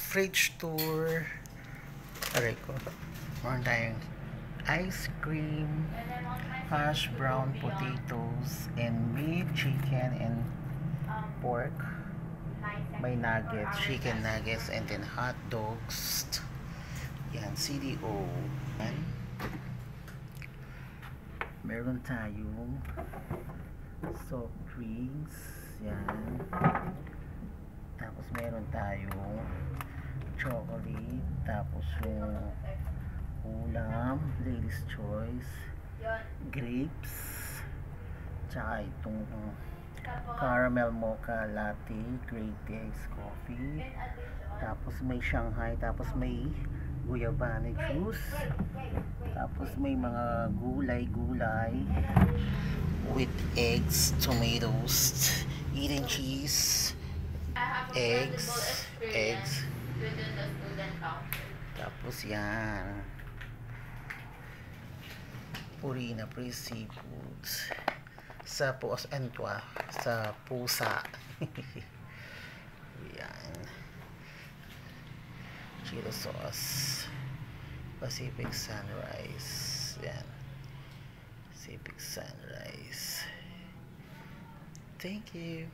fridge tour. Aray ko. Meron tayong ice cream, hash brown potatoes, and meat, chicken, and pork. May nuggets, chicken nuggets, and then hot dogs. Yan, CDO. Yan. Meron tayong soft drinks. Yan. Tapos meron tayong chocolate. Tapos yung ulam, ladies choice, grapes, tsaka itong caramel mocha latte, great taste coffee. Tapos may Shanghai, tapos may guyabana juice, tapos may mga gulay with eggs, tomatoes, eating cheese, eggs, tapos yan, Purina Pre Seafoods sa sa pusa. Yan, chili sauce, Pacific Sunrise. Yan, Pacific Sunrise. Thank you.